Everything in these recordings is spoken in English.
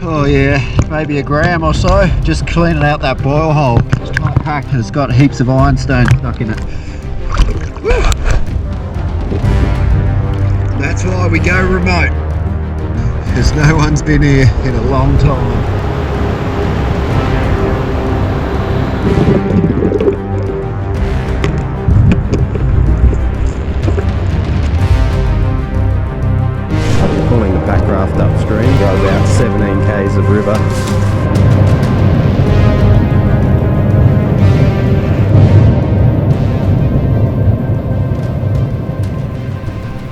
Oh yeah, maybe a gram or so. Just cleaning out that boil hole. It's tight packed and it's got heaps of ironstone stuck in it. Woo. That's why we go remote. Because no one's been here in a long time. Pulling the pack raft upstream, got about 17 k's of river.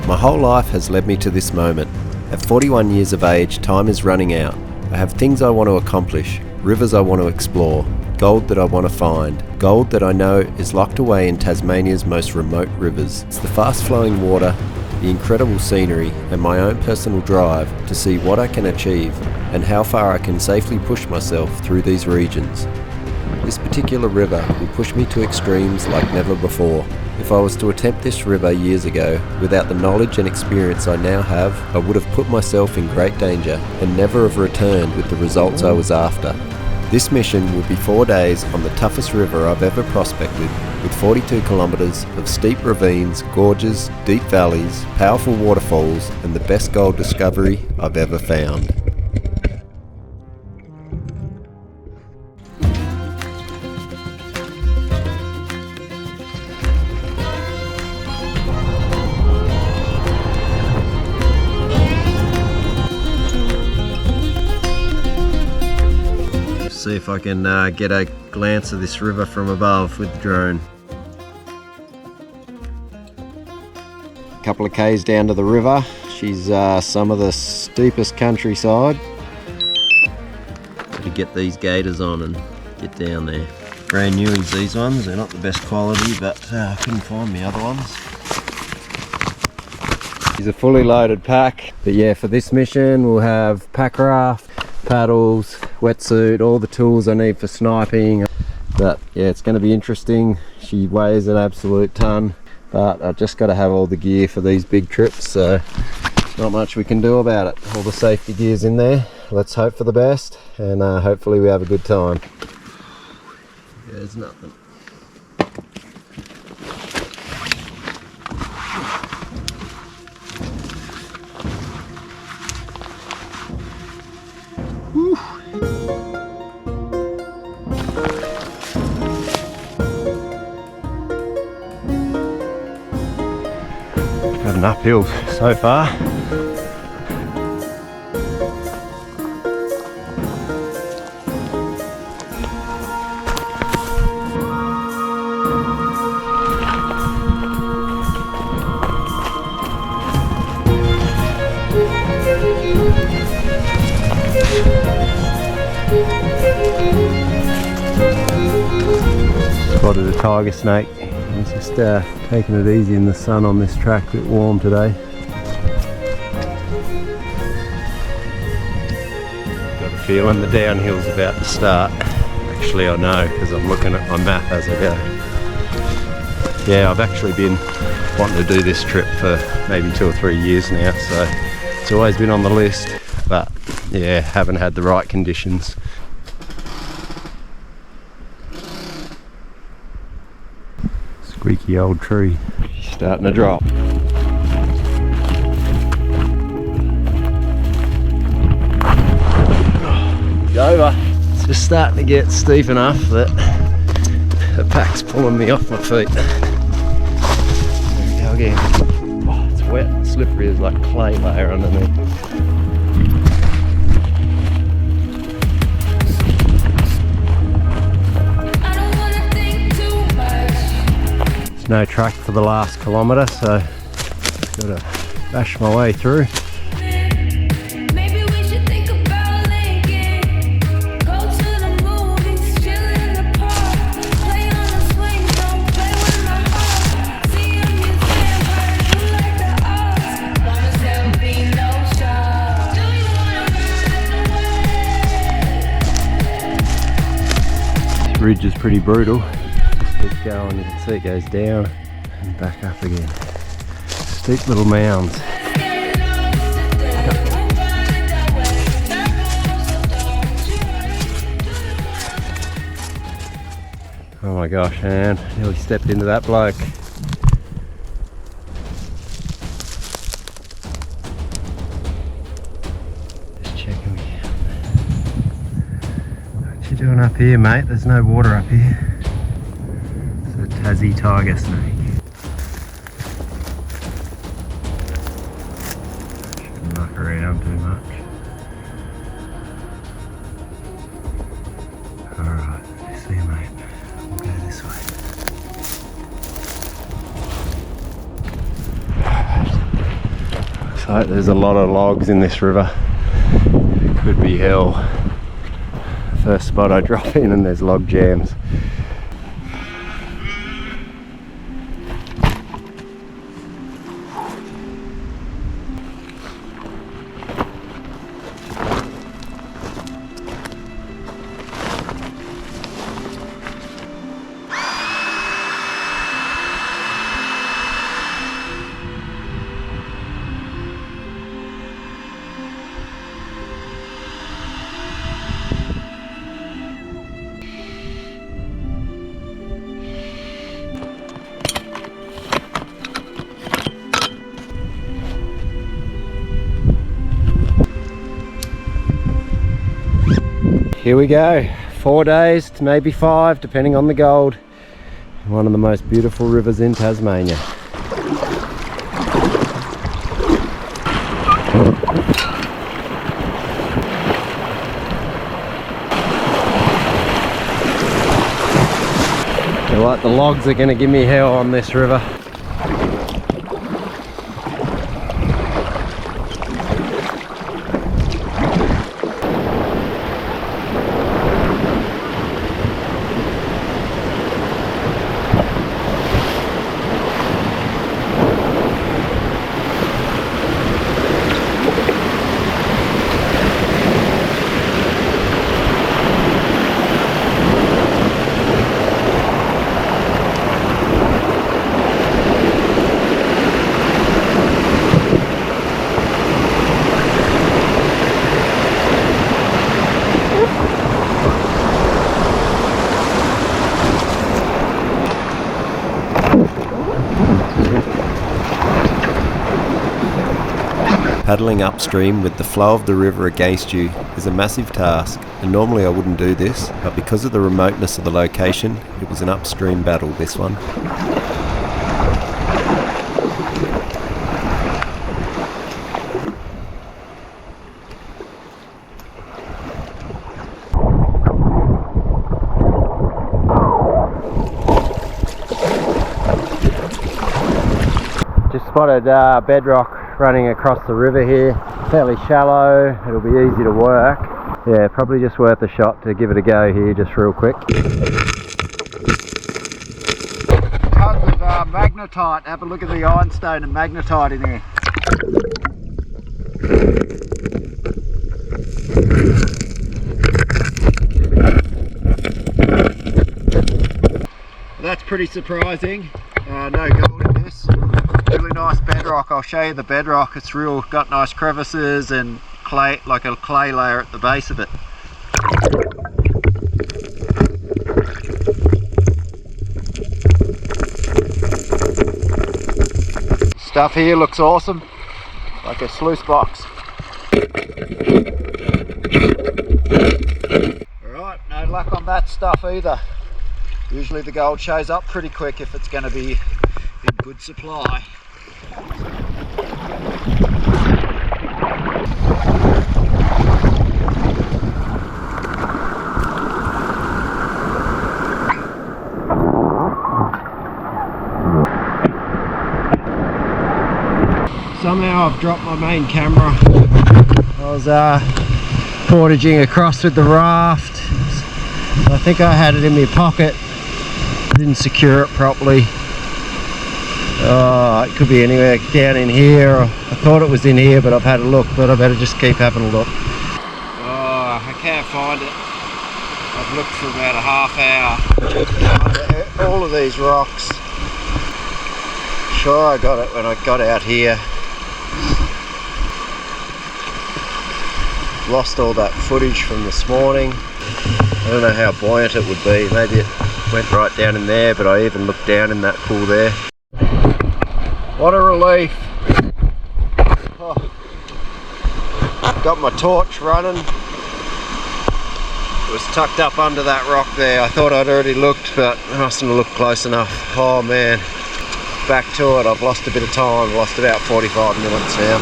My whole life has led me to this moment. At 41 years of age, time is running out. I have things I want to accomplish, rivers I want to explore, gold that I want to find, gold that I know is locked away in Tasmania's most remote rivers. It's the fast-flowing water, the incredible scenery, and my own personal drive to see what I can achieve and how far I can safely push myself through these regions. This particular river will push me to extremes like never before. If I was to attempt this river years ago, without the knowledge and experience I now have, I would have put myself in great danger and never have returned with the results I was after. This mission would be 4 days on the toughest river I've ever prospected, with 42 kilometres of steep ravines, gorges, deep valleys, powerful waterfalls, and the best gold discovery I've ever found. See if I can get a glance of this river from above with the drone. A couple of k's down to the river. She's some of the steepest countryside. Got to get these gaiters on and get down there. Brand newies these ones, they're not the best quality, but I couldn't find the other ones. These are fully loaded pack, but yeah, for this mission we'll have pack raft, paddles, wetsuit, all the tools I need for sniping. But yeah, it's going to be interesting. She weighs an absolute ton, but I just got to have all the gear for these big trips, so not much we can do about it. All the safety gear's in there. Let's hope for the best, and hopefully we have a good time. There's nothing. Had an uphill so far. Spotted a tiger snake. He's just taking it easy in the sun on this track, a bit warm today. Got a feeling the downhill's about to start. Actually I know, because I'm looking at my map as I go. Yeah, I've actually been wanting to do this trip for maybe 2 or 3 years now, so it's always been on the list, but yeah, haven't had the right conditions. Squeaky old tree. Starting to drop. Over. It's just starting to get steep enough that the pack's pulling me off my feet. There we go again. Oh, it's wet and slippery. There's like a clay layer underneath. No track for the last kilometre, so just got to bash my way through. This ridge is pretty brutal. Keep going, you can see it goes down and back up again. Steep little mounds. my gosh, man, nearly stepped into that bloke. Just checking again. What you doing up here, mate? There's no water up here. It's a Tassie tiger snake. Shouldn't muck around too much. Alright, see you, mate. We'll go this way. Looks like there's a lot of logs in this river. Could be hell. First spot I drop in and there's log jams. Here we go, 4 days to maybe 5, depending on the gold. One of the most beautiful rivers in Tasmania. You know what, the logs are going to give me hell on this river. Paddling upstream with the flow of the river against you is a massive task, and normally I wouldn't do this, but because of the remoteness of the location, it was an upstream battle, this one. Just spotted bedrock running across the river here, fairly shallow, it'll be easy to work. Yeah, probably just worth a shot to give it a go here just real quick. Tons of magnetite, have a look at the ironstone and magnetite in here. That's pretty surprising, no gold in this. Really nice bedrock. I'll show you the bedrock. It's got nice crevices and clay, like a clay layer at the base of it. Stuff here looks awesome, like a sluice box. Alright, no luck on that stuff either. Usually the gold shows up pretty quick if it's going to be in good supply. Somehow I've dropped my main camera. I was portaging across with the raft. I think I had it in my pocket. Didn't secure it properly. It could be anywhere down in here. I thought it was in here, but I've had a look, but I better just keep having a look. I can't find it. I've looked for about a half hour. All of these rocks. Sure, I got it when I got out here. Lost all that footage from this morning. I don't know how buoyant it would be. Maybe went right down in there, but I even looked down in that pool there. What a relief. Oh. Got my torch running. It was tucked up under that rock there. I thought I'd already looked, but I mustn't have looked close enough. Oh man, back to it. I've lost a bit of time. I've lost about 45 minutes now.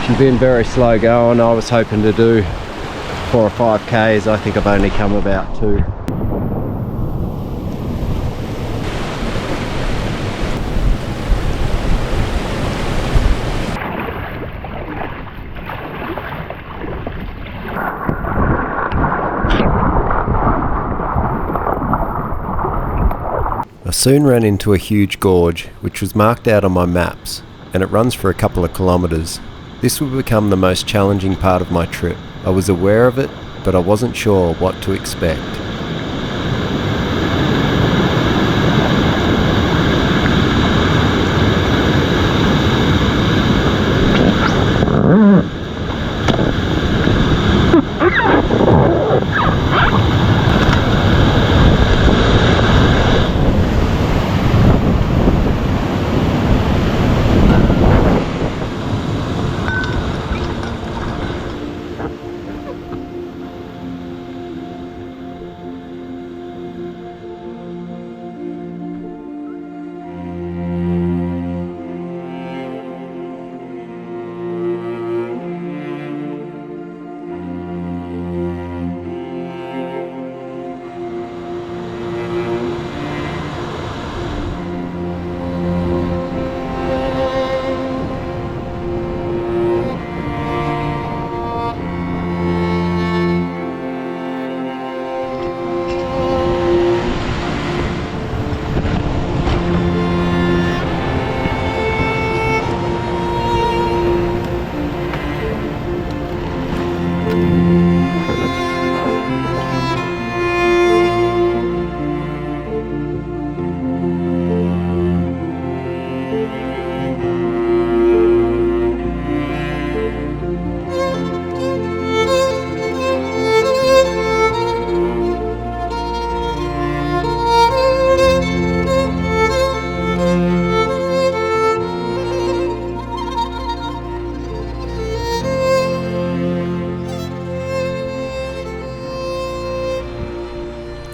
She's been very slow going. I was hoping to do 4 or 5 Ks. I think I've only come about 2. I soon ran into a huge gorge, which was marked out on my maps, and it runs for a couple of kilometres. This would become the most challenging part of my trip. I was aware of it, but I wasn't sure what to expect.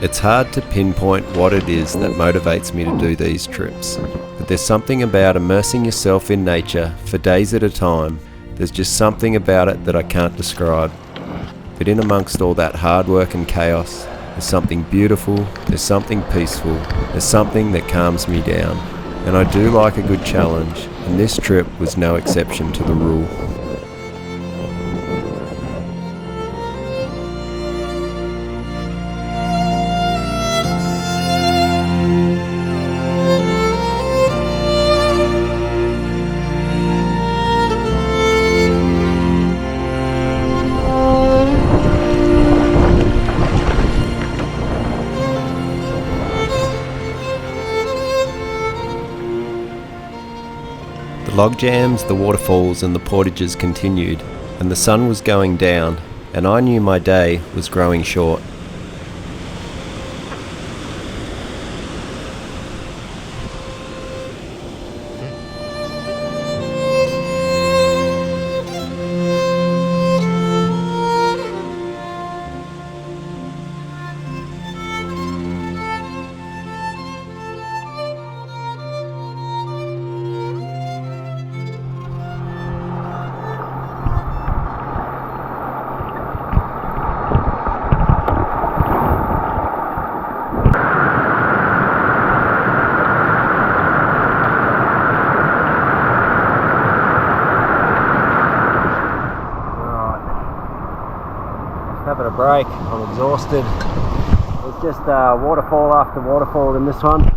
It's hard to pinpoint what it is that motivates me to do these trips, but there's something about immersing yourself in nature for days at a time. There's just something about it that I can't describe. But in amongst all that hard work and chaos, there's something beautiful, there's something peaceful, there's something that calms me down. And I do like a good challenge, and this trip was no exception to the rule. The log jams, the waterfalls and the portages continued, and the sun was going down, and I knew my day was growing short. Having a break, I'm exhausted. There's just waterfall after waterfall in this one.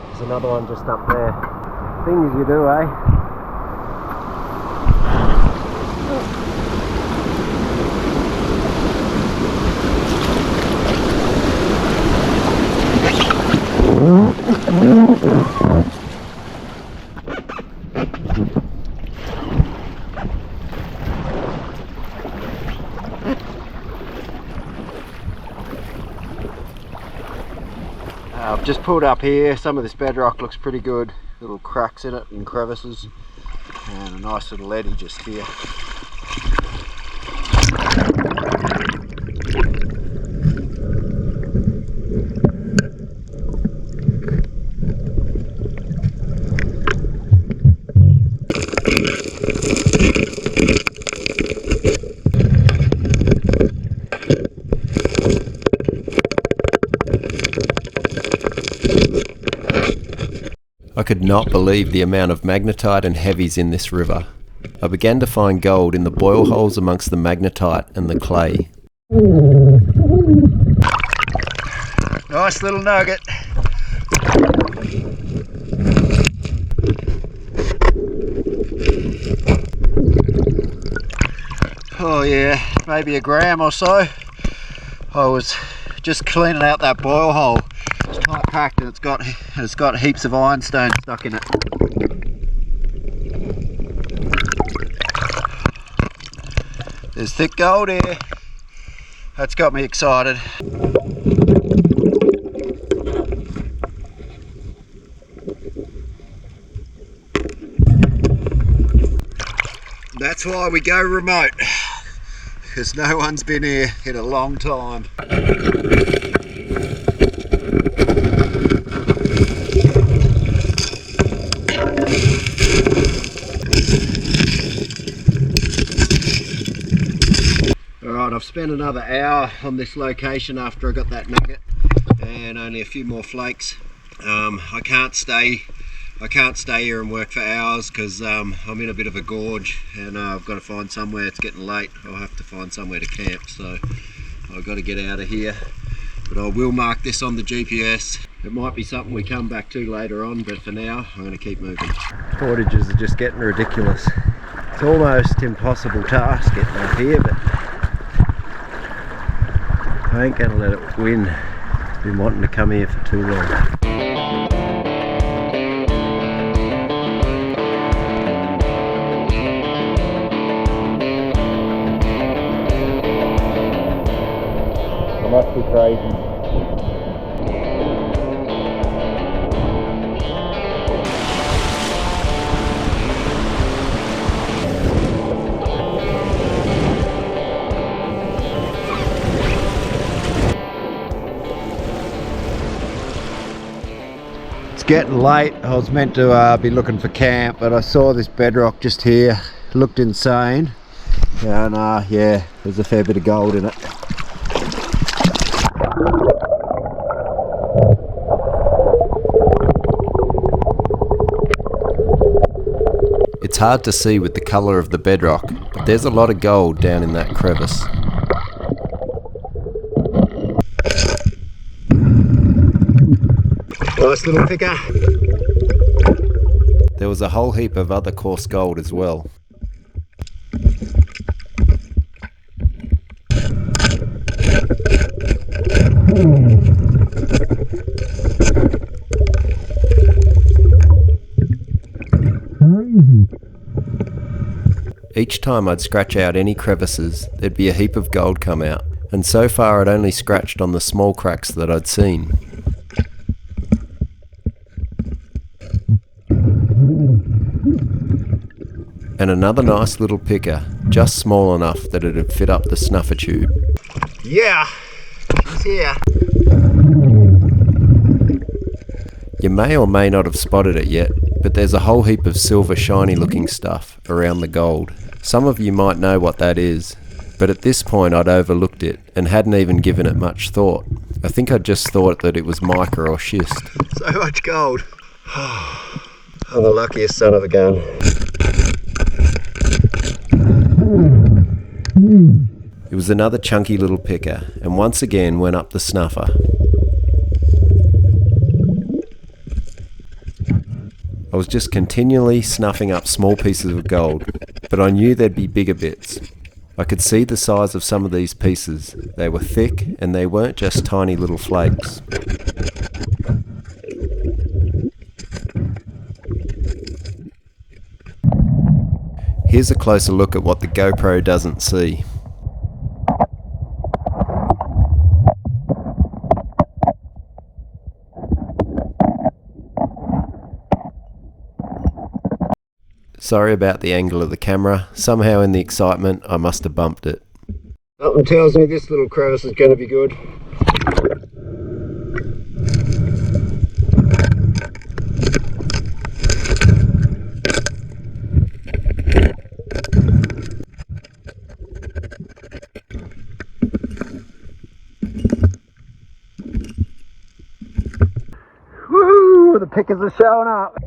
There's another one just up there. Things you do, eh? just pulled up here. Some of this bedrock looks pretty good. Little cracks in it and crevices. And a nice little eddy just here. I could not believe the amount of magnetite and heavies in this river. I began to find gold in the boil holes amongst the magnetite and the clay. Nice little nugget. Oh yeah, maybe a gram or so. I was just cleaning out that boil hole. It's tight packed and it's got heaps of ironstone stuck in it. There's thick gold here. That's got me excited. That's why we go remote, because no one's been here in a long time. Alright, I've spent another hour on this location after I got that nugget and only a few more flakes. I can't stay here and work for hours because I'm in a bit of a gorge and I've got to find somewhere. It's getting late. I'll have to find somewhere to camp, so I've got to get out of here. But I will mark this on the GPS. It might be something we come back to later on, but for now I'm going to keep moving. Portages are just getting ridiculous. It's almost impossible task getting up here, but I ain't going to let it win. Been wanting to come here for too long. I must be crazy. It's getting late. I was meant to be looking for camp, but I saw this bedrock just here. It looked insane, and yeah, there's a fair bit of gold in it. It's hard to see with the colour of the bedrock, but there's a lot of gold down in that crevice. Nice little picker. There was a whole heap of other coarse gold as well. Each time I'd scratch out any crevices, there'd be a heap of gold come out, and so far I'd only scratched on the small cracks that I'd seen. And another nice little picker, just small enough that it'd fit up the snuffer tube. Yeah, he's here. You may or may not have spotted it yet, but there's a whole heap of silver shiny looking stuff around the gold. Some of you might know what that is, but at this point I'd overlooked it and hadn't even given it much thought. I think I just thought that it was mica or schist. So much gold. I'm the luckiest son of a gun. It was another chunky little picker, and once again went up the snuffer. I was just continually snuffing up small pieces of gold, but I knew there'd be bigger bits. I could see the size of some of these pieces. They were thick, and they weren't just tiny little flakes. Here's a closer look at what the GoPro doesn't see. Sorry about the angle of the camera. Somehow in the excitement I must have bumped it. Something tells me this little crevice is going to be good. Woohoo! The pickers are showing up.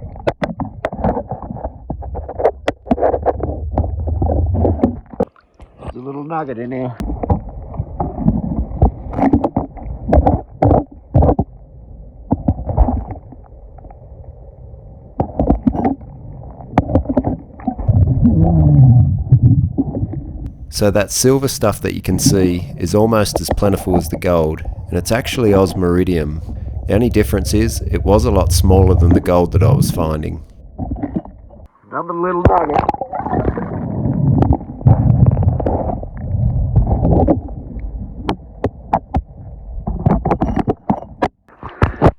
There's a little nugget in here. So that silver stuff that you can see is almost as plentiful as the gold, and it's actually osmiridium. The only difference is it was a lot smaller than the gold that I was finding. Another little nugget.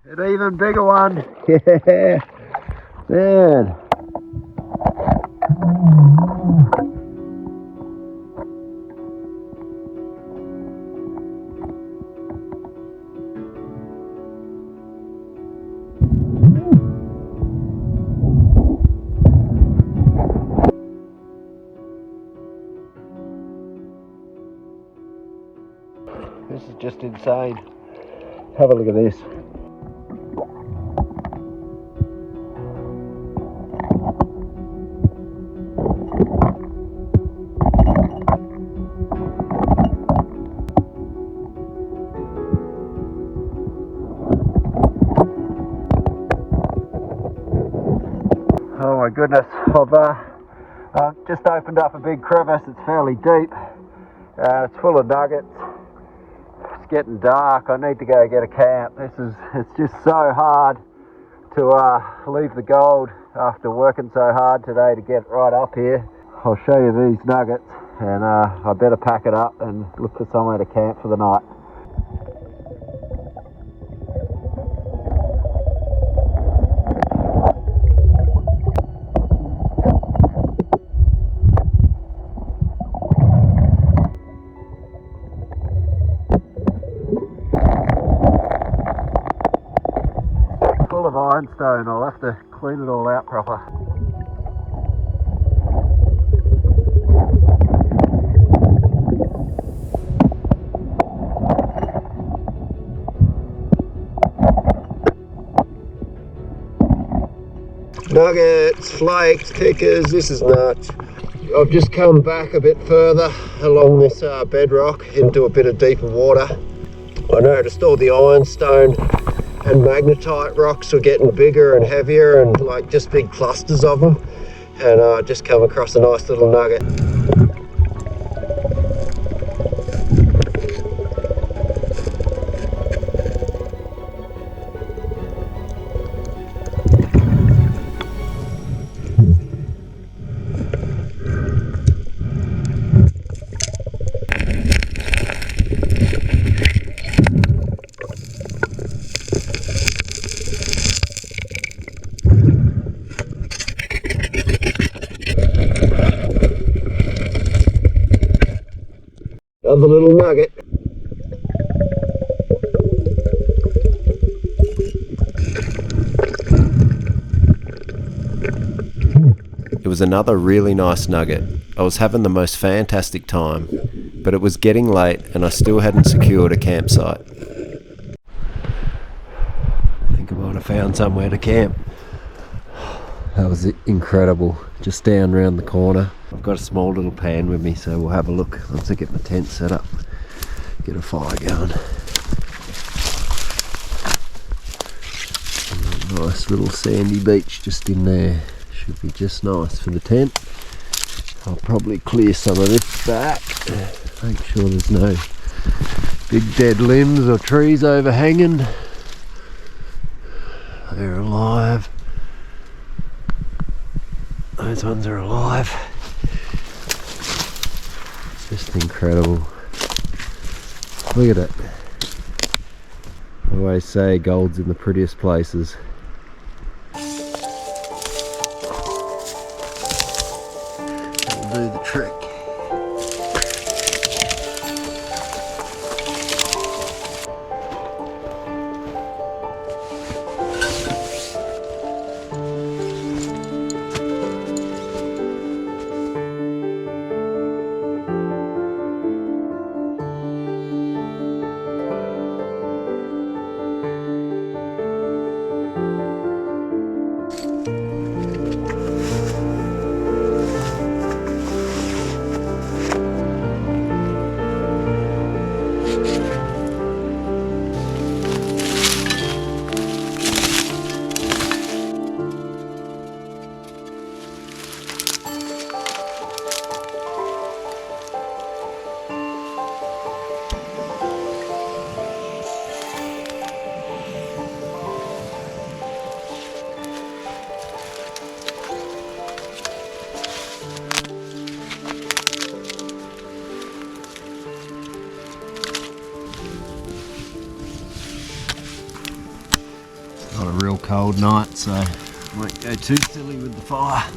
An even bigger one. Yeah, man. This is just insane. Have a look at this. Oh my goodness, I've just opened up a big crevice. It's fairly deep. It's full of nuggets. It's getting dark. I need to go get a camp. It's just so hard to leave the gold after working so hard today to get right up here. I'll show you these nuggets, and I better pack it up and look for somewhere to camp for the night. Full of ironstone. I'll have to clean it all out proper. Nuggets, flakes, pickers, this is nuts. I've just come back a bit further along this bedrock into a bit of deeper water. I noticed all the ironstone and magnetite rocks were getting bigger and heavier, and like just big clusters of them, and I just come across a nice little nugget. Another little nugget. It was another really nice nugget. I was having the most fantastic time, but it was getting late and I still hadn't secured a campsite. I think I might have found somewhere to camp. That was incredible, just down around the corner. I've got a small little pan with me, so we'll have a look once I get my tent set up, get a fire going. A nice little sandy beach just in there, should be just nice for the tent. I'll probably clear some of this back, make sure there's no big dead limbs or trees overhanging. They're alive. Those ones are alive. It's just incredible. Look at it. I always say gold's in the prettiest places. trick. Not a real cold night, so I won't go too silly with the fire.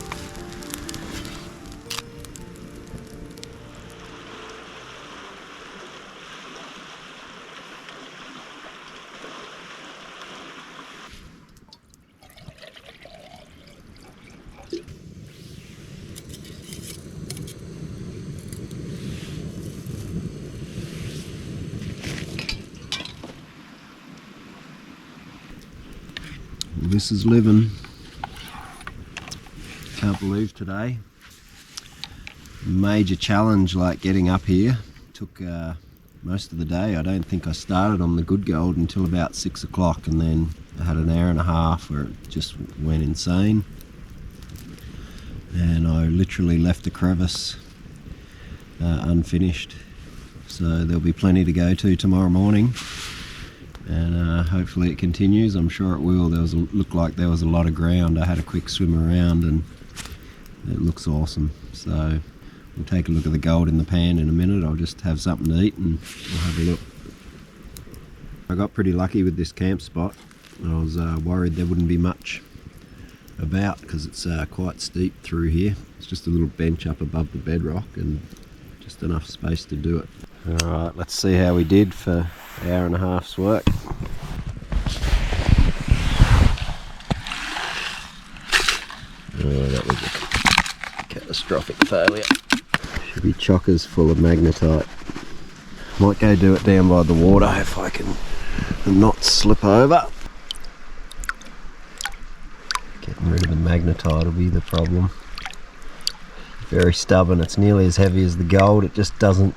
This is living. Can't believe today. Major challenge like getting up here. Took most of the day. I don't think I started on the good gold until about 6 o'clock, and then I had an hour and a half where it just went insane. And I literally left the crevice unfinished. So there'll be plenty to go to tomorrow morning. And hopefully it continues. I'm sure it will. Looked like there was a lot of ground. I had a quick swim around and it looks awesome. So we'll take a look at the gold in the pan in a minute. I'll just have something to eat and we'll have a look. I got pretty lucky with this camp spot. I was worried there wouldn't be much about because it's quite steep through here. It's just a little bench up above the bedrock and just enough space to do it. Alright, let's see how we did for an hour and a half's work. Oh, that was a catastrophic failure. Should be chockers full of magnetite. Might go do it down by the water if I can not slip over. Getting rid of the magnetite will be the problem. Very stubborn. It's nearly as heavy as the gold. It just doesn't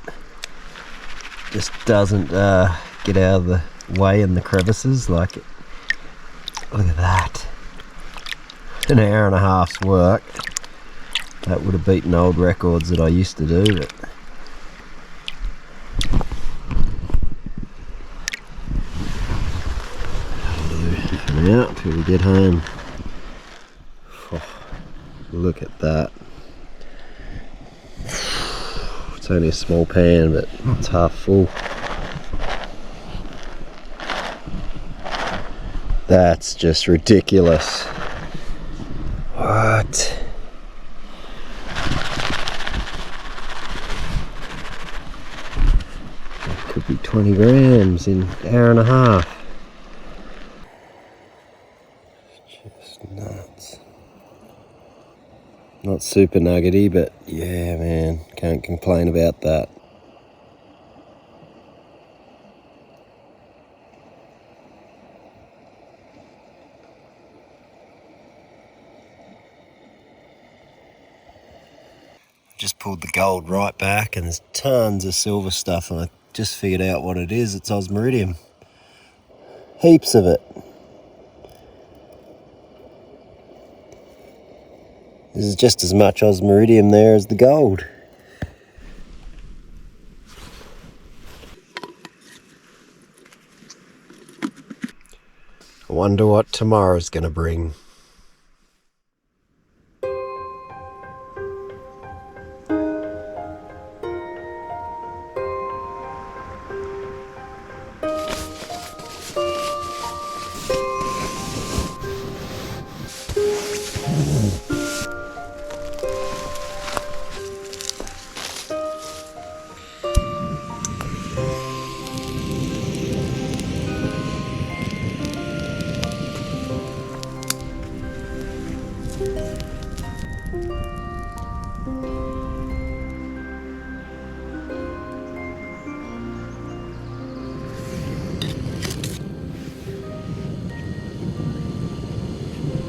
get out of the way in the crevices. Like it. Look at that. An hour and a half's work. That would have beaten old records that I used to do, but now till we get home. Oh, look at that. It's only a small pan, but it's half full. That's just ridiculous. What? That could be 20 grams in an hour and a half. Just nuts. Not super nuggety, but yeah, man, can't complain about that. Just pulled the gold right back and there's tons of silver stuff, and I just figured out what it is. It's osmiridium. Heaps of it. There's just as much osmiridium there as the gold. I wonder what tomorrow's gonna bring.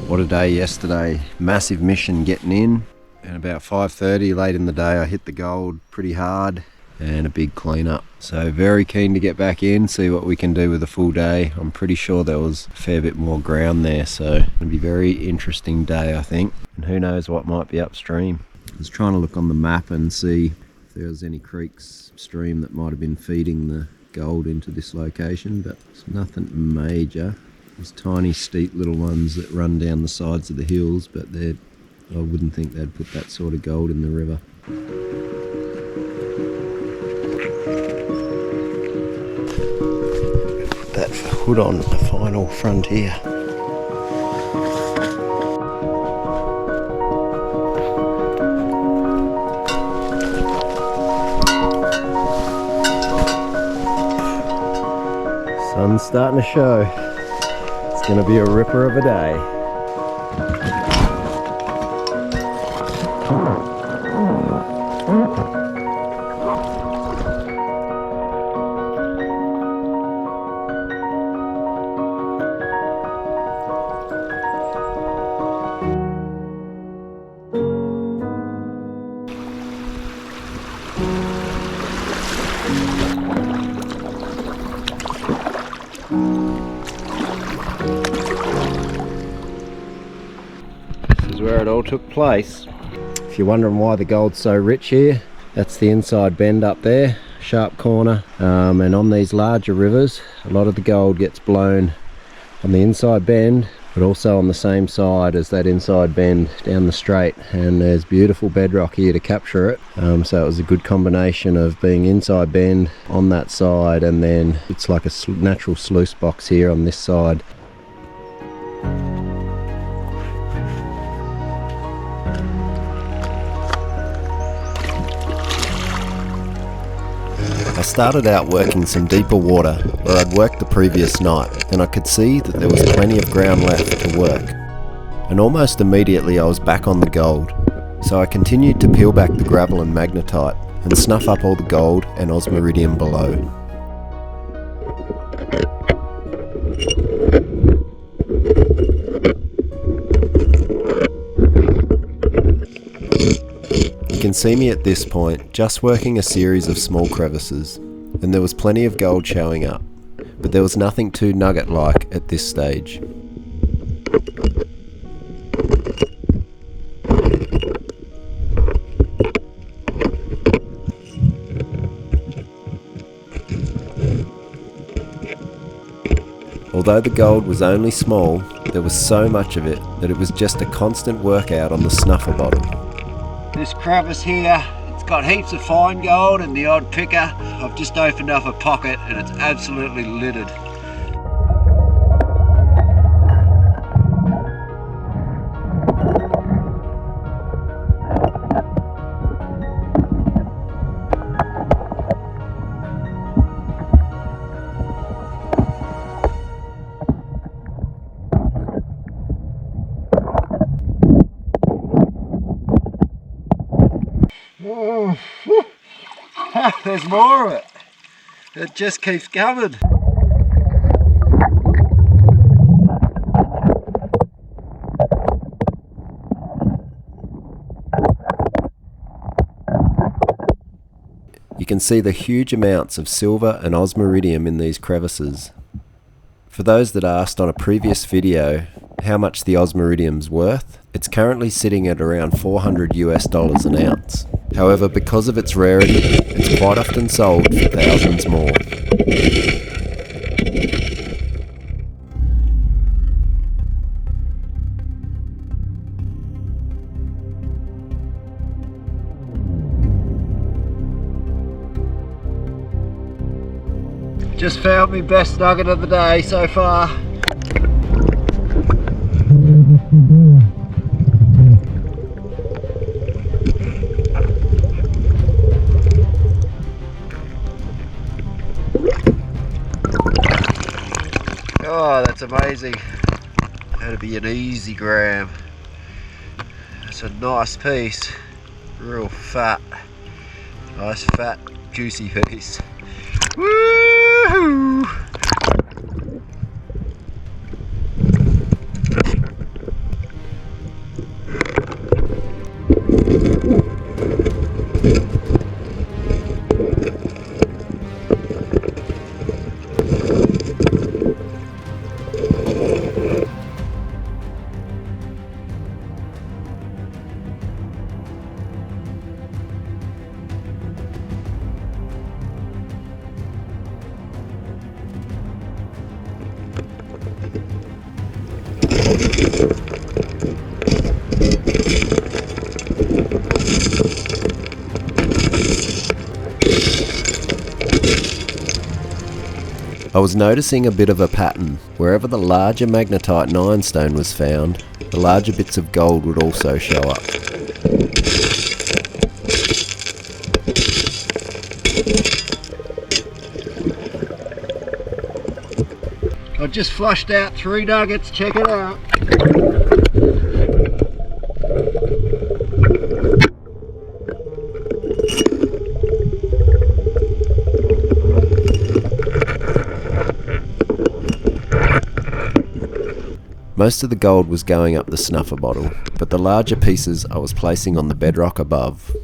What a day yesterday. Massive mission getting in, and about 5:30 late in the day I hit the gold pretty hard and a big clean up. So very keen to get back in, see what we can do with a full day. I'm pretty sure there was a fair bit more ground there, so it'll be a very interesting day I think, and who knows what might be upstream. I was trying to look on the map and see if there was any creeks upstream that might have been feeding the gold into this location, but it's nothing major. There's tiny steep little ones that run down the sides of the hills, but I wouldn't think they'd put that sort of gold in the river. Put that hood on the final frontier. Sun's starting to show. It's going to be a ripper of a day. Where it all took place. If you're wondering why the gold's so rich here, that's the inside bend up there, sharp corner, and on these larger rivers a lot of the gold gets blown on the inside bend, but also on the same side as that inside bend down the straight, and there's beautiful bedrock here to capture it. So it was a good combination of being inside bend on that side, and then it's like a natural sluice box here on this side. I started out working some deeper water where I'd worked the previous night, and I could see that there was plenty of ground left to work. And almost immediately I was back on the gold, so I continued to peel back the gravel and magnetite and snuff up all the gold and osmiridium below. You can see me at this point just working a series of small crevices, and there was plenty of gold showing up, but there was nothing too nugget-like at this stage. Although the gold was only small, there was so much of it that it was just a constant workout on the snuffer bottom. This crevice here, it's got heaps of fine gold and the odd picker. I've just opened up a pocket and it's absolutely littered. There's more of it. It just keeps coming. You can see the huge amounts of silver and osmiridium in these crevices. For those that asked on a previous video how much the osmiridium's worth, it's currently sitting at around $400 an ounce. However, because of its rarity, it's quite often sold for thousands more. Just found my best nugget of the day so far. Oh, that's amazing. That'd be an easy gram. It's a nice piece, real fat, nice fat juicy piece. Woohoo! I was noticing a bit of a pattern. Wherever the larger magnetite and ironstone was found, the larger bits of gold would also show up. I just flushed out 3 nuggets, check it out. Most of the gold was going up the snuffer bottle, but the larger pieces I was placing on the bedrock above.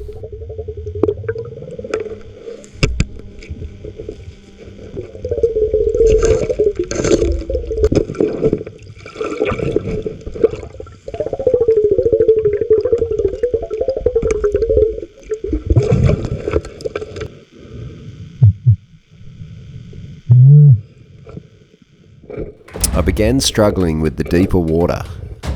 I began struggling with the deeper water,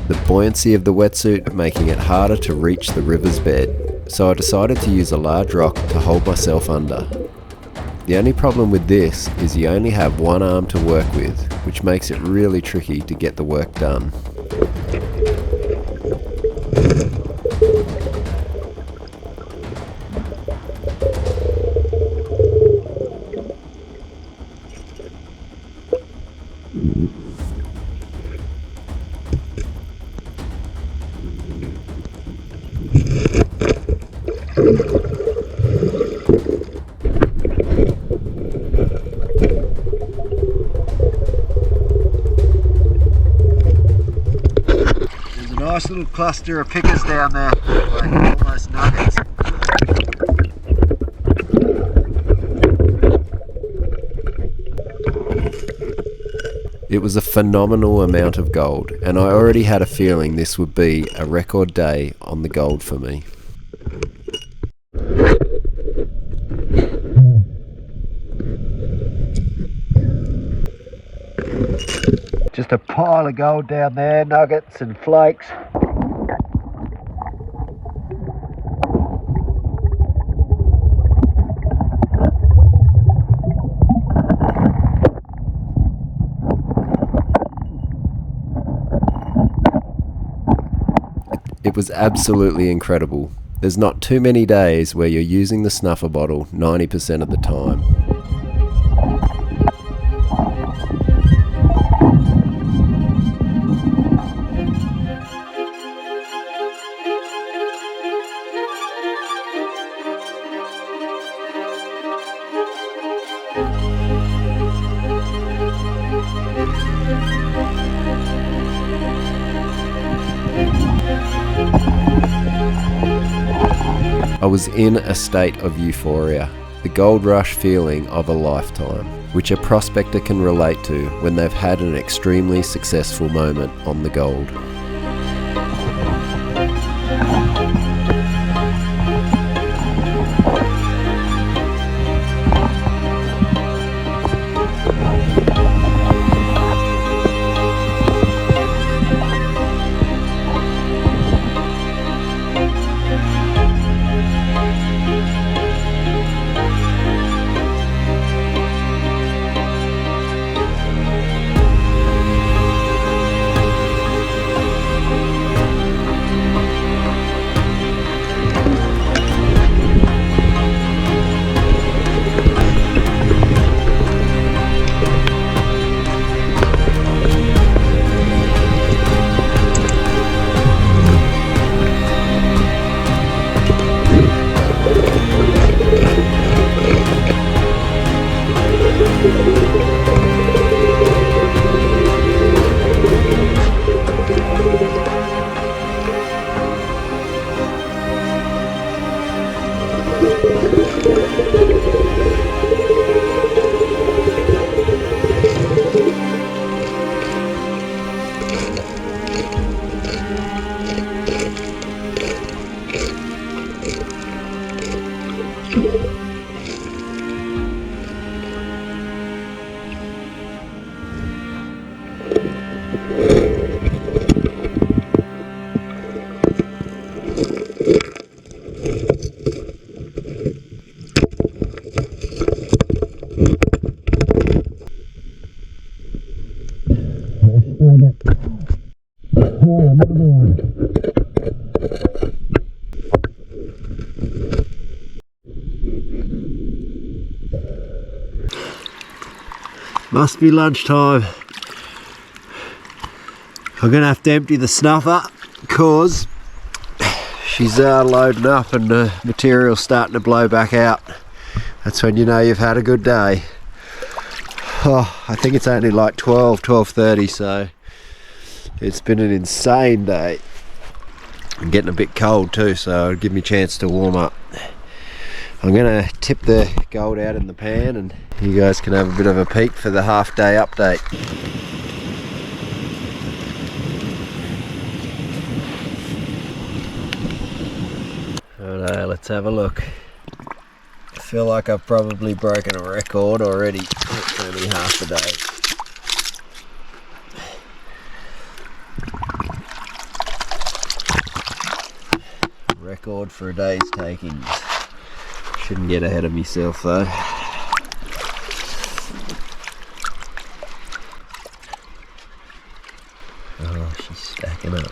the buoyancy of the wetsuit making it harder to reach the river's bed, so I decided to use a large rock to hold myself under. The only problem with this is you only have one arm to work with, which makes it really tricky to get the work done. Nice little cluster of pickers down there, like almost nuggets. It was a phenomenal amount of gold, and I already had a feeling this would be a record day on the gold for me. Just a pile of gold down there, nuggets and flakes. It was absolutely incredible. There's not too many days where you're using the snuffer bottle 90% of the time. I was in a state of euphoria, the gold rush feeling of a lifetime, which a prospector can relate to when they've had an extremely successful moment on the gold. Must be lunchtime. I'm gonna have to empty the snuffer because she's loading up and the material's starting to blow back out. That's when you know you've had a good day. Oh, I think it's only like 12:30, so it's been an insane day. I'm getting a bit cold too, so it'll give me a chance to warm up. I'm gonna tip the gold out in the pan and you guys can have a bit of a peek for the half day update. Alright, let's have a look. I feel like I've probably broken a record already. It's only half a day. Record for a day's takings. Shouldn't get ahead of myself though. Oh, she's stacking up.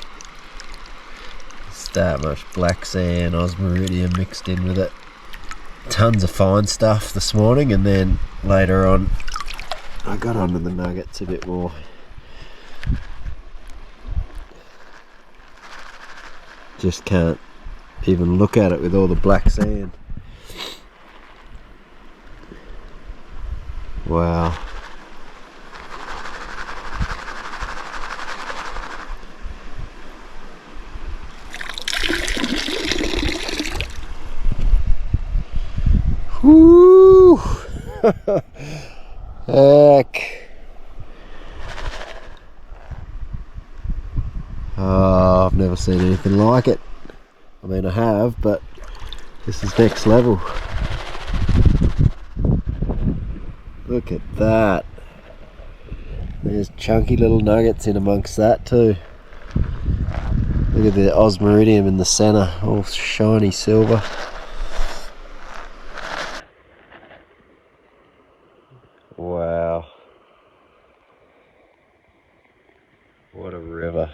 It's that much black sand, osmiridium mixed in with it. Tons of fine stuff this morning, and then later on I got onto the nuggets a bit more. Just can't even look at it with all the black sand. Wow. Whoo! Heck. Oh, I've never seen anything like it. I mean, I have, but this is next level. Look at that. There's chunky little nuggets in amongst that too. Look at the osmiridium in the center, all shiny silver. Wow. What a river.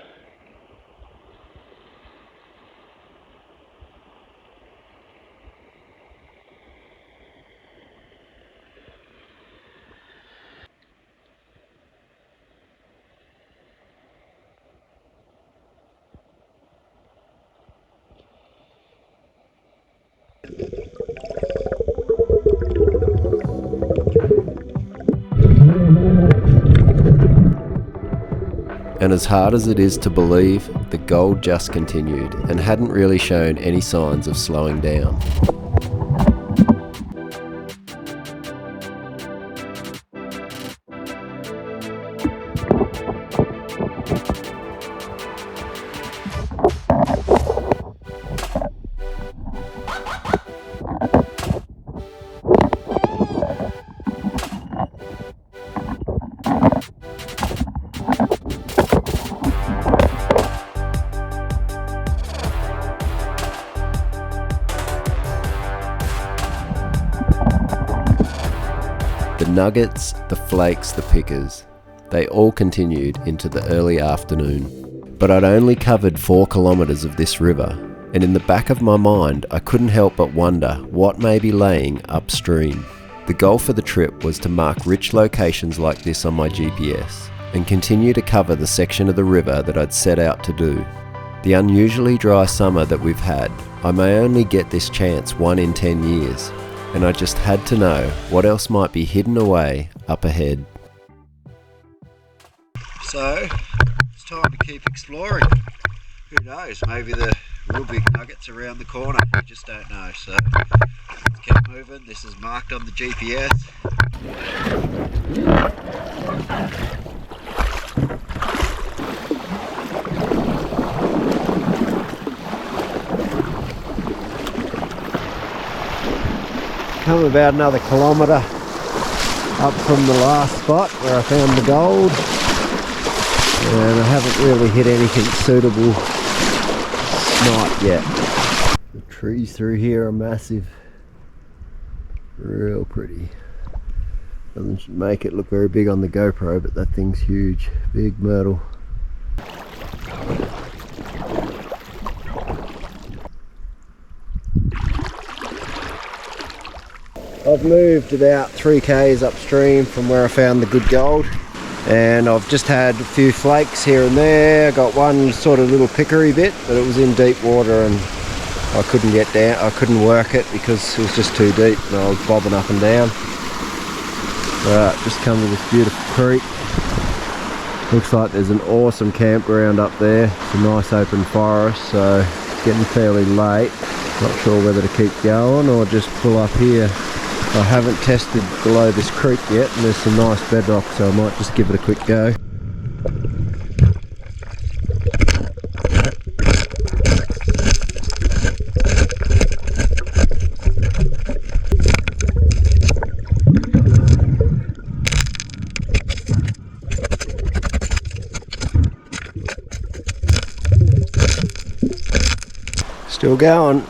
And as hard as it is to believe, the gold just continued and hadn't really shown any signs of slowing down. The nuggets, the flakes, the pickers, they all continued into the early afternoon. But I'd only covered 4 kilometres of this river, and in the back of my mind I couldn't help but wonder what may be laying upstream. The goal for the trip was to mark rich locations like this on my GPS, and continue to cover the section of the river that I'd set out to do. The unusually dry summer that we've had, I may only get this chance 1 in 10 years. And I just had to know what else might be hidden away up ahead. So, it's time to keep exploring. Who knows, maybe the real big nuggets around the corner, we just don't know. So, let's keep moving. This is marked on the GPS. Come about another kilometre up from the last spot where I found the gold, and I haven't really hit anything suitable snipe yet. The trees through here are massive, real pretty. Doesn't make it look very big on the GoPro, but that thing's huge, big myrtle. I've moved about 3 k's upstream from where I found the good gold, and I've just had a few flakes here and there. I got one sort of little pickery bit, but it was in deep water and I couldn't get down, I couldn't work it because it was just too deep and I was bobbing up and down. Alright, just come to this beautiful creek. Looks like there's an awesome campground up there. It's a nice open forest, so it's getting fairly late. Not sure whether to keep going or just pull up here. I haven't tested below this creek yet, and there's some nice bedrock, so I might just give it a quick go. Still going.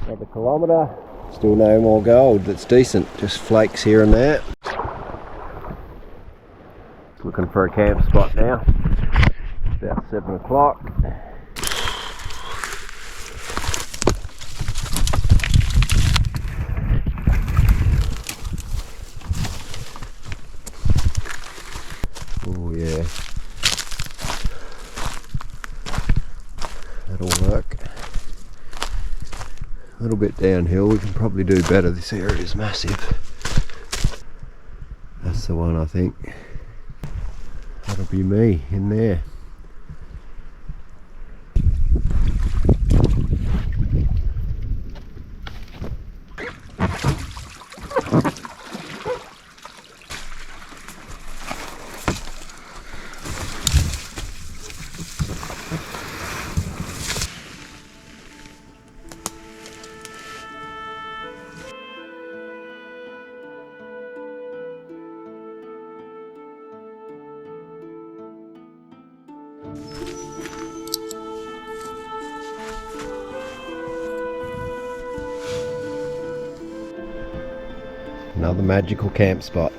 Another kilometre. Still no more gold. That's decent. Just flakes here and there. Looking for a camp spot now. It's about 7 o'clock. Oh yeah. That'll work. A little bit downhill, we can probably do better. This area is massive. That's the one, I think. That'll be me in there. Another magical camp spot.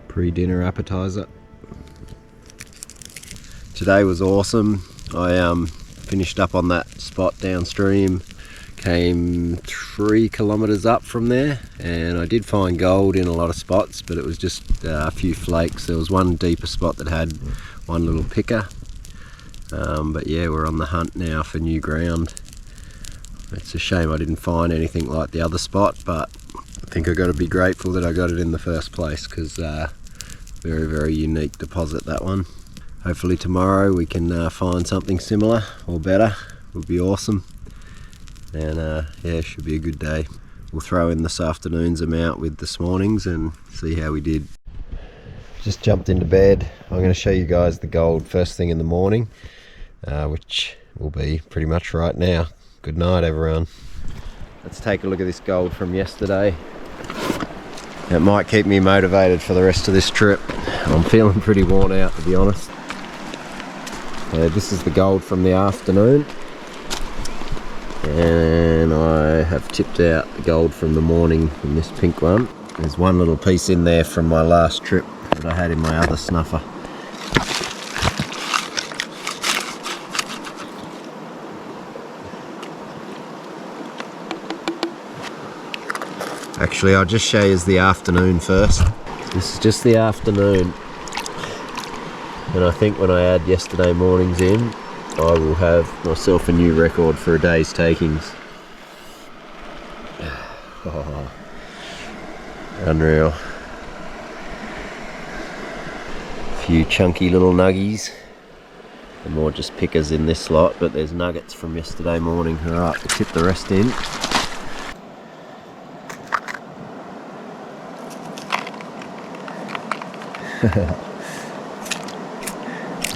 Pre-dinner appetizer. Today was awesome. I finished up on that spot downstream, came 3 kilometres up from there, and I did find gold in a lot of spots, but it was just a few flakes. There was one deeper spot that had one little picker, but yeah, we're on the hunt now for new ground. It's a shame I didn't find anything like the other spot, but I think I've got to be grateful that I got it in the first place, because very, very unique deposit, that one. Hopefully tomorrow we can find something similar or better. Would be awesome. And yeah, should be a good day. We'll throw in this afternoon's amount with this morning's and see how we did. Just jumped into bed. I'm going to show you guys the gold first thing in the morning, which will be pretty much right now. Good night, everyone. Let's take a look at this gold from yesterday. It might keep me motivated for the rest of this trip. I'm feeling pretty worn out, to be honest. This is the gold from the afternoon, and I have tipped out the gold from the morning in this pink one. There's one little piece in there from my last trip that I had in my other snuffer. Actually, I'll just show you the afternoon first. This is just the afternoon, and I think when I add yesterday morning's in, I will have myself a new record for a day's takings. Oh, unreal. A few chunky little nuggies, and more just pickers in this lot, but there's nuggets from yesterday morning. Alright, we'll tip the rest in.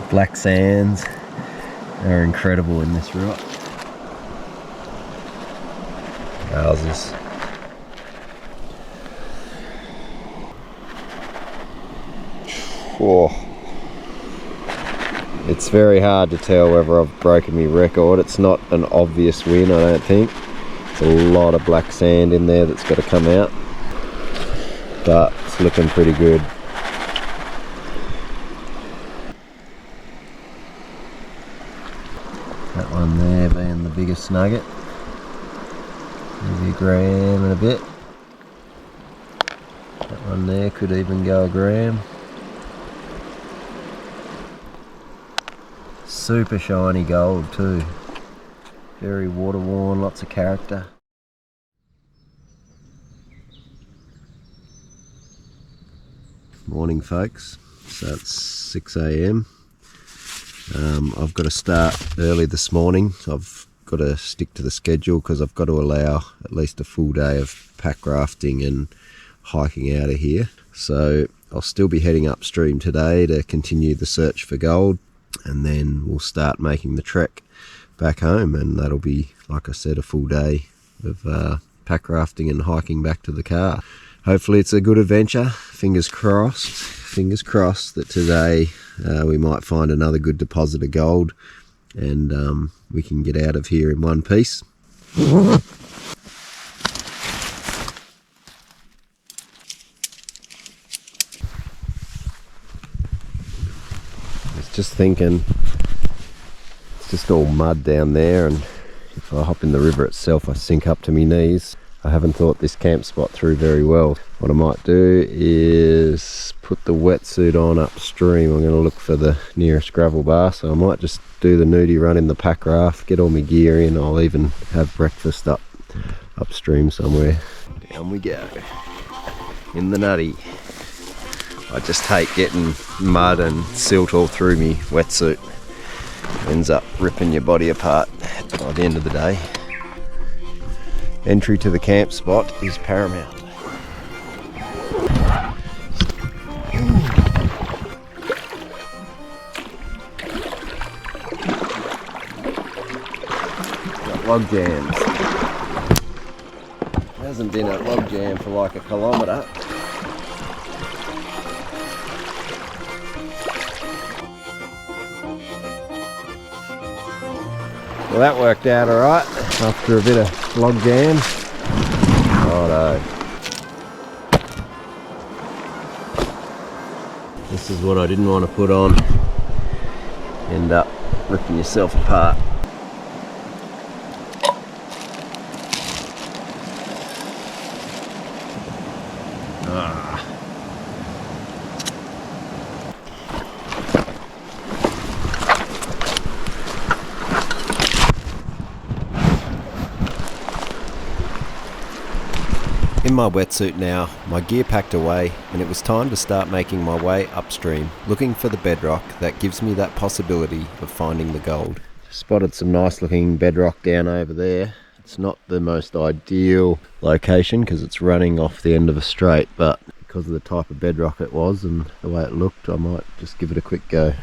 Black sands are incredible in this rock. Houses. Oh. It's very hard to tell whether I've broken my record. It's not an obvious win, I don't think. It's a lot of black sand in there that's got to come out, but it's looking pretty good. That one there being the biggest nugget. Maybe a gram and a bit. That one there could even go a gram. Super shiny gold too. Very water worn, lots of character. Morning folks, so it's 6 AM. I've got to start early this morning, so I've got to stick to the schedule because I've got to allow at least a full day of pack rafting and hiking out of here. So I'll still be heading upstream today to continue the search for gold, and then we'll start making the trek back home, and that'll be, like I said, a full day of pack rafting and hiking back to the car. Hopefully it's a good adventure. Fingers crossed that today we might find another good deposit of gold, and we can get out of here in one piece. I was just thinking, it's just all mud down there, and if I hop in the river itself I sink up to my knees. I haven't thought this camp spot through very well. What I might do is put the wetsuit on upstream. I'm going to look for the nearest gravel bar, so I might just do the nudie run in the pack raft, get all my gear in. I'll even have breakfast upstream somewhere. Down we go in the nutty. I just hate getting mud and silt all through me wetsuit. Ends up ripping your body apart by the end of the day. Entry to the camp spot is paramount. Got log jams. Hasn't been a log jam for like a kilometre. Well, that worked out alright after a bit of log jam. Righto. This is what I didn't want to put on. End up ripping yourself apart. In my wetsuit now, my gear packed away, and it was time to start making my way upstream, looking for the bedrock that gives me that possibility of finding the gold. Spotted some nice looking bedrock down over there. It's not the most ideal location because it's running off the end of a straight, but because of the type of bedrock it was and the way it looked, I might just give it a quick go.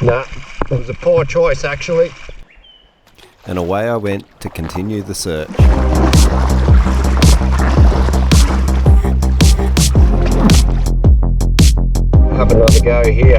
No, it was a poor choice actually. And away I went to continue the search. Have another go here.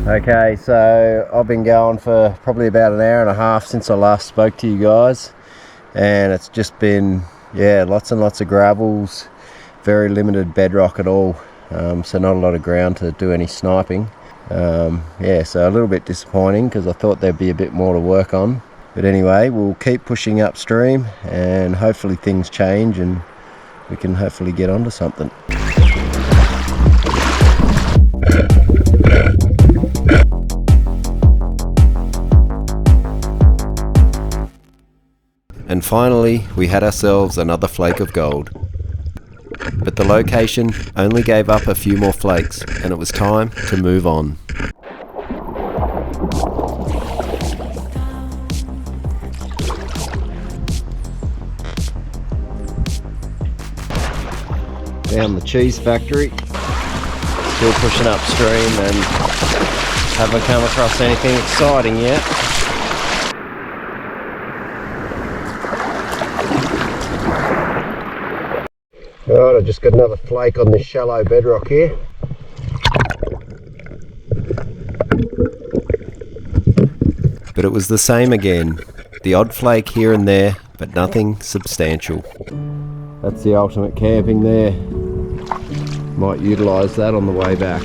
Okay, so I've been going for probably about an hour and a half since I last spoke to you guys, and it's just been, yeah, lots and lots of gravels, very limited bedrock at all, so not a lot of ground to do any sniping. Yeah, so a little bit disappointing because I thought there'd be a bit more to work on. But anyway, we'll keep pushing upstream and hopefully things change and we can hopefully get onto something. And finally, we had ourselves another flake of gold. But the location only gave up a few more flakes, and it was time to move on. Down the cheese factory, still pushing upstream and haven't come across anything exciting yet. Alright, I just got another flake on this shallow bedrock here. But it was the same again. The odd flake here and there, but nothing substantial. That's the ultimate camping there. Might utilise that on the way back.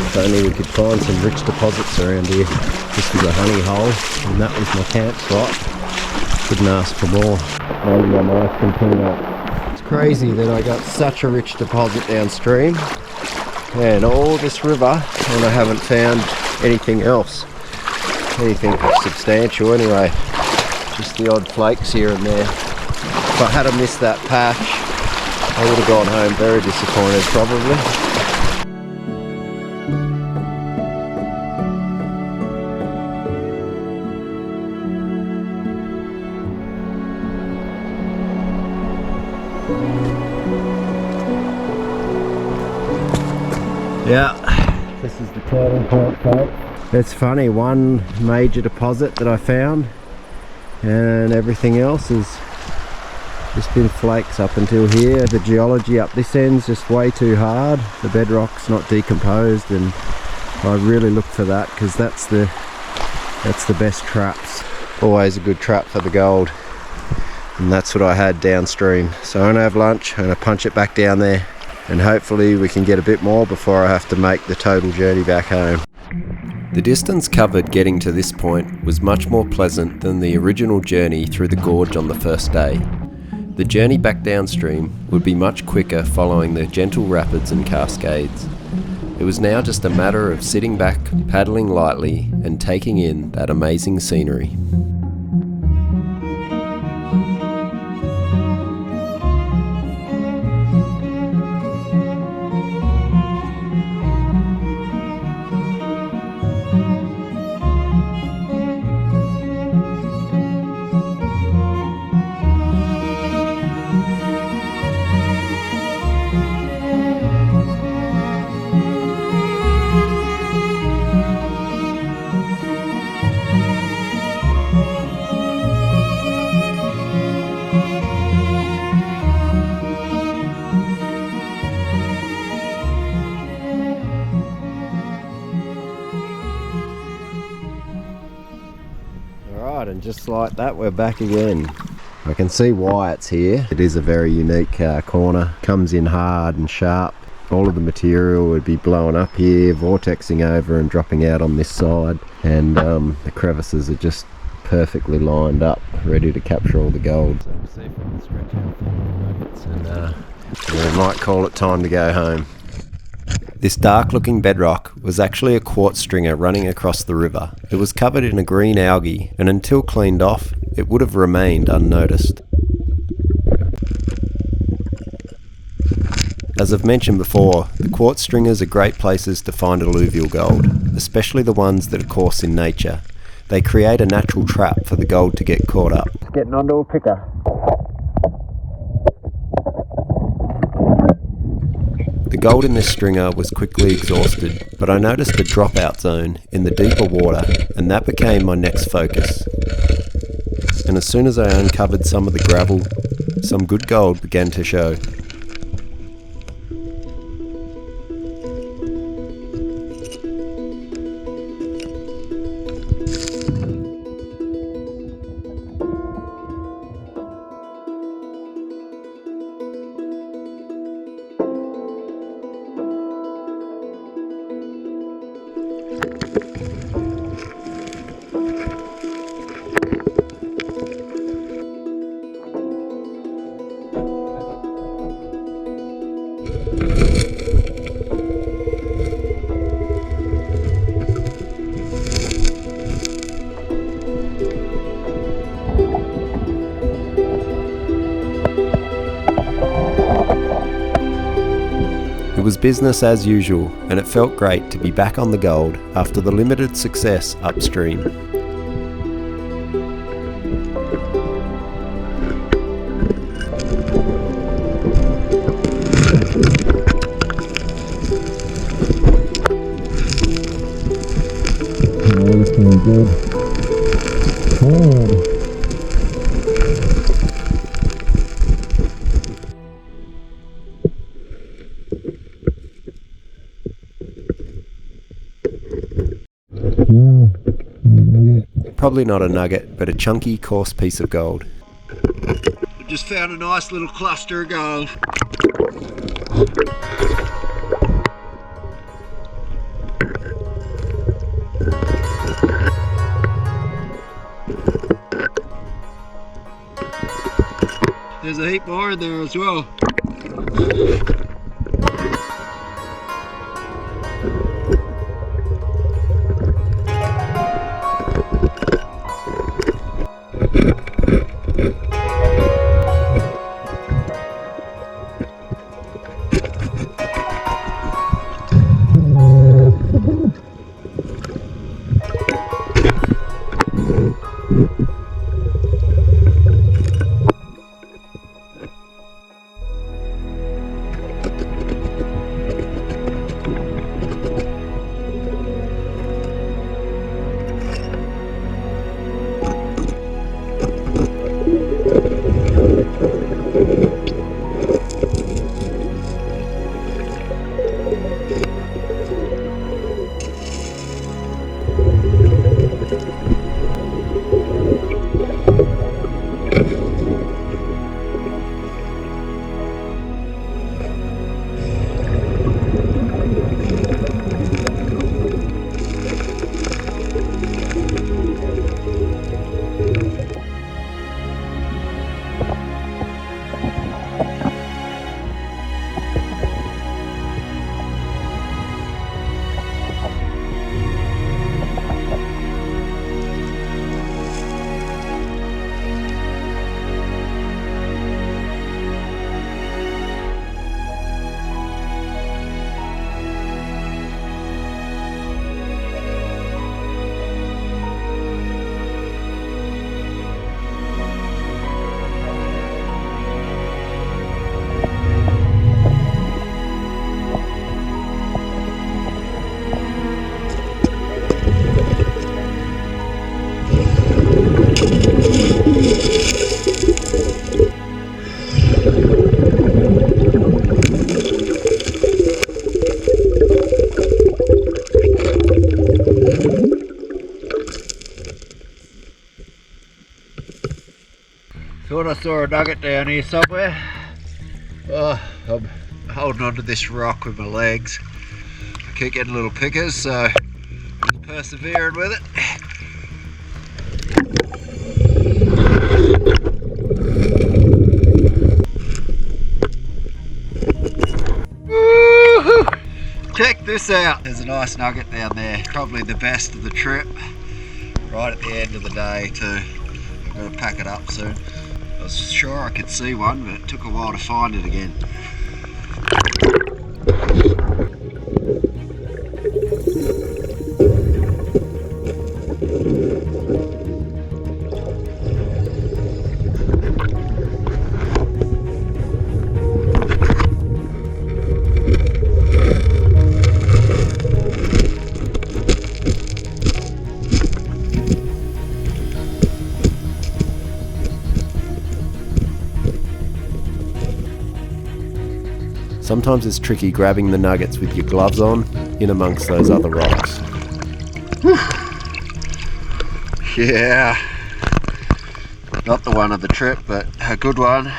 If only we could find some rich deposits around here. This was a honey hole and that was my camp spot. Couldn't ask for more. Maybe I might continue. It's crazy that I got such a rich deposit downstream and all this river and I haven't found anything else. Anything substantial anyway. Just the odd flakes here and there. If I had missed that patch, I would have gone home very disappointed probably. Yeah, this is the turning point plate. It's funny, one major deposit that I found and everything else has just been flakes up until here. The geology up this end's just way too hard. The bedrock's not decomposed and I really look for that because that's the best traps. Always a good trap for the gold. And that's what I had downstream. So I'm gonna have lunch, I'm gonna punch it back down there and hopefully we can get a bit more before I have to make the total journey back home. The distance covered getting to this point was much more pleasant than the original journey through the gorge on the first day. The journey back downstream would be much quicker following the gentle rapids and cascades. It was now just a matter of sitting back, paddling lightly and taking in that amazing scenery. And just like that, we're back again. I can see why it's here. It is a very unique corner. Comes in hard and sharp. All of the material would be blowing up here, vortexing over and dropping out on this side. And the crevices are just perfectly lined up, ready to capture all the gold. So we'll see if I can stretch out for more nuggets and we might call it time to go home. This dark looking bedrock was actually a quartz stringer running across the river. It was covered in a green algae and until cleaned off, it would have remained unnoticed. As I've mentioned before, the quartz stringers are great places to find alluvial gold, especially the ones that are coarse in nature. They create a natural trap for the gold to get caught up. Getting onto a picker. The gold in this stringer was quickly exhausted, but I noticed a dropout zone in the deeper water, and that became my next focus. And as soon as I uncovered some of the gravel, some good gold began to show. It was business as usual, and it felt great to be back on the gold after the limited success upstream. Probably not a nugget, but a chunky, coarse piece of gold. We just found a nice little cluster of gold. There's a heap more in there as well. Thought I saw a nugget down here somewhere. Oh, I'm holding onto this rock with my legs. I keep getting little pickers, so I'm persevering with it. Woo-hoo! Check this out. There's a nice nugget down there. Probably the best of the trip. Right at the end of the day too. I'm going to pack it up soon. I was sure I could see one, but it took a while to find it again. Sometimes it's tricky grabbing the nuggets with your gloves on, in amongst those other rocks. Yeah, not the one of the trip, but a good one.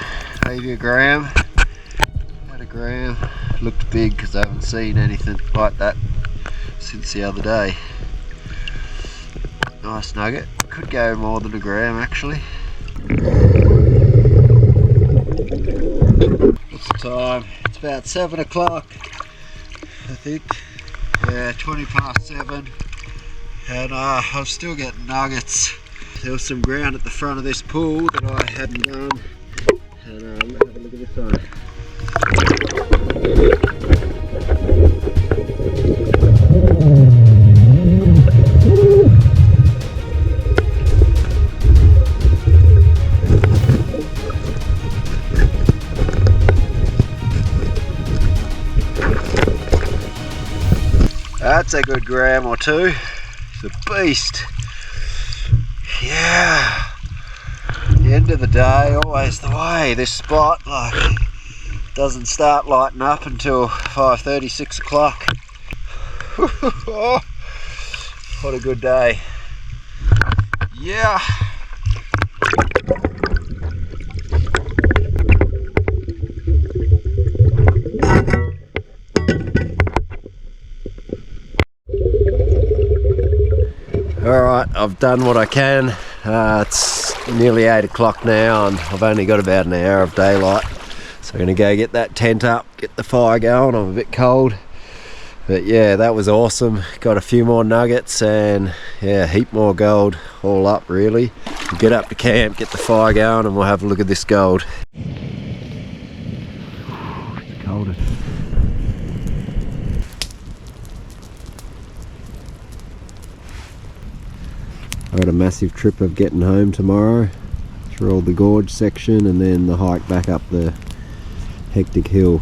Maybe a gram. Had a gram. Looked big because I haven't seen anything like that since the other day. Nice nugget. Could go more than a gram actually. What's the time? It's about 7 o'clock, I think. Yeah, 20 past 7. And I'm still getting nuggets. There was some ground at the front of this pool that I hadn't done. And let's have a look at this one. That's a good gram or two. It's a beast. Yeah. The end of the day, always the way. This spot, like, doesn't start lighting up until 5:30, 6 o'clock. What a good day. Yeah. Alright, I've done what I can. It's nearly 8 o'clock now and I've only got about an hour of daylight. So I'm going to go get that tent up, get the fire going. I'm a bit cold. But yeah, that was awesome. Got a few more nuggets and yeah, a heap more gold all up really. We'll get up to camp, get the fire going and we'll have a look at this gold. It's cold. I got a massive trip of getting home tomorrow through all the gorge section and then the hike back up the hectic hill.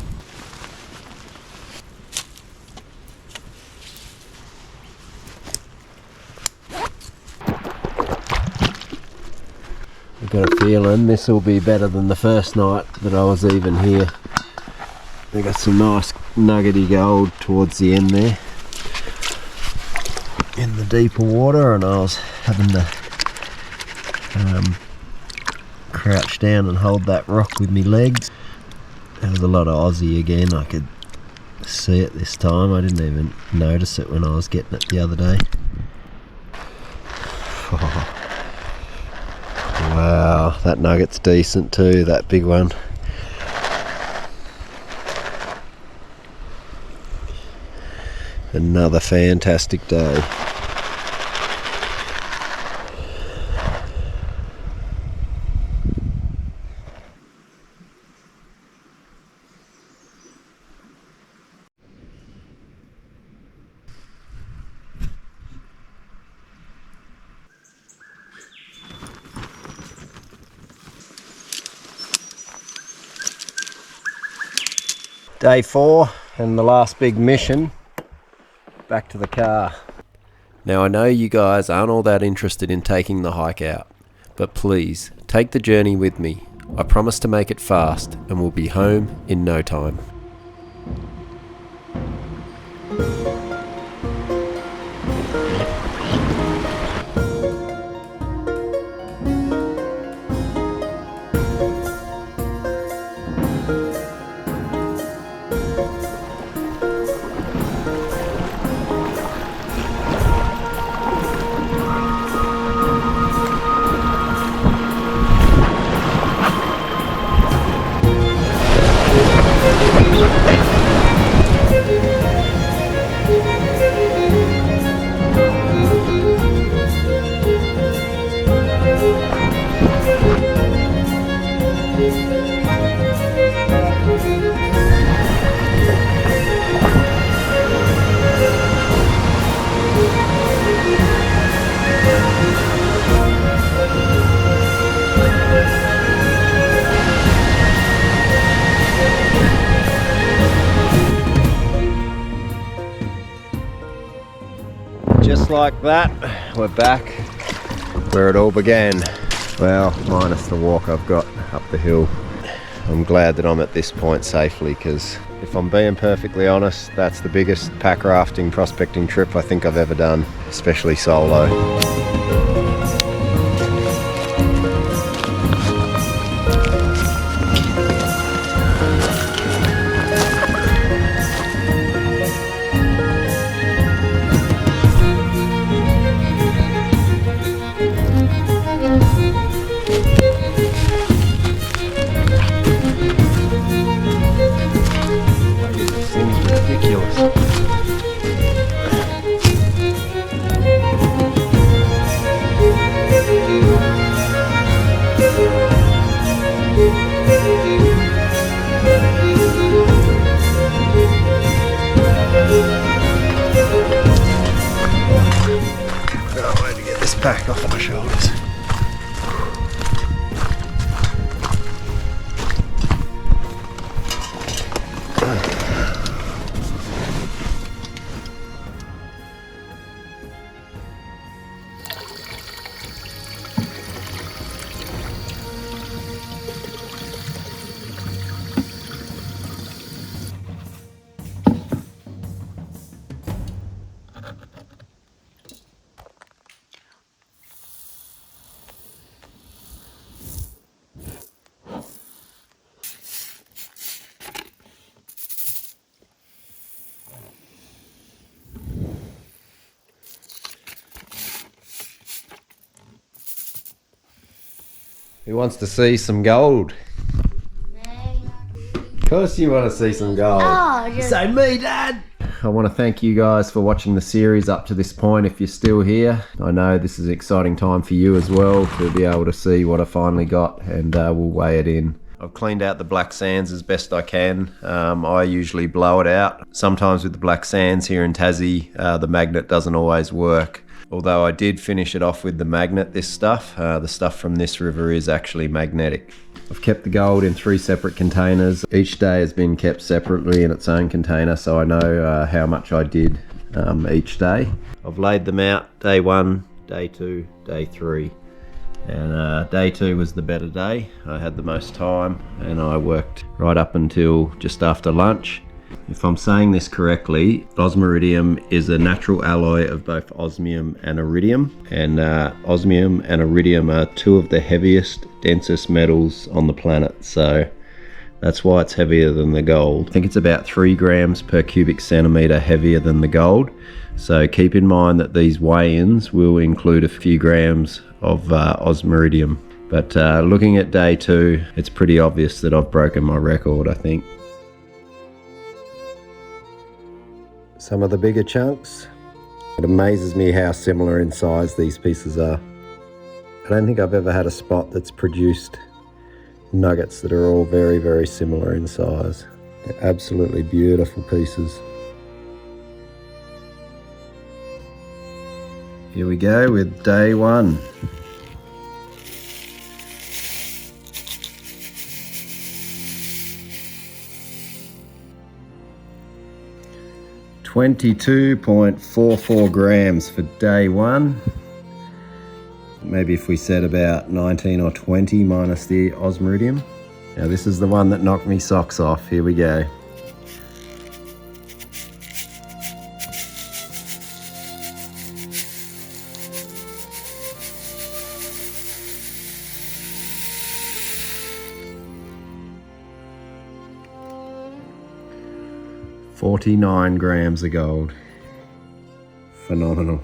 I've got a feeling this will be better than the first night that I was even here. I got some nice nuggety gold towards the end there in the deeper water, and I was having to crouch down and hold that rock with my legs. There was a lot of Aussie again. I could see it this time. I didn't even notice it when I was getting it the other day. Oh. Wow, that nugget's decent too, that big one. Another fantastic day. Day 4 and the last big mission, back to the car. Now I know you guys aren't all that interested in taking the hike out, but please take the journey with me. I promise to make it fast and we'll be home in no time. Just like that, we're back where it all began. Well, minus the walk I've got up the hill. I'm glad that I'm at this point safely because If I'm being perfectly honest, that's the biggest pack rafting prospecting trip I think I've ever done, especially solo. Back off my shoulders. Who wants to see some gold? Of course you want to see some gold. Say me, Dad! I want to thank you guys for watching the series up to this point if you're still here. I know this is an exciting time for you as well to be able to see what I finally got, and we'll weigh it in. I've cleaned out the black sands as best I can. I usually blow it out. Sometimes with the black sands here in Tassie, the magnet doesn't always work. Although I did finish it off with the magnet, this stuff. The stuff from this river is actually magnetic. I've kept the gold in 3 separate containers. Each day has been kept separately in its own container, so I know how much I did each day. I've laid them out day 1, day 2, day 3. And day 2 was the better day. I had the most time and I worked right up until just after lunch. If I'm saying this correctly, osmiridium is a natural alloy of both osmium and iridium, and osmium and iridium are 2 of the heaviest, densest metals on the planet, so that's why it's heavier than the gold. I think it's about 3 grams per cubic centimetre heavier than the gold, so keep in mind that these weigh-ins will include a few grams of osmiridium. But looking at day 2, it's pretty obvious that I've broken my record, I think. Some of the bigger chunks. It amazes me how similar in size these pieces are. I don't think I've ever had a spot that's produced nuggets that are all very, very similar in size. They're absolutely beautiful pieces. Here we go with day 1. $22.44 grams for day 1. Maybe if we said about 19 or 20 minus the osmiridium. Now this is the one that knocked me socks off. Here we go. $49 grams of gold. Phenomenal.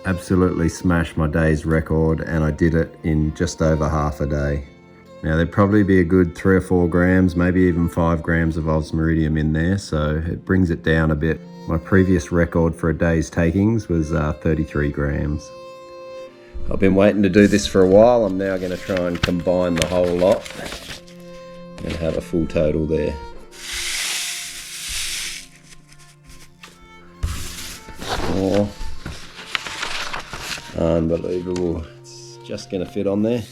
Absolutely smashed my day's record, and I did it in just over half a day. Now there'd probably be a good 3 or 4 grams, maybe even 5 grams of osmiridium in there, so it brings it down a bit. My previous record for a day's takings was 33 grams. I've been waiting to do this for a while. I'm now going to try and combine the whole lot and have a full total there. Oh, unbelievable. It's just going to fit on there.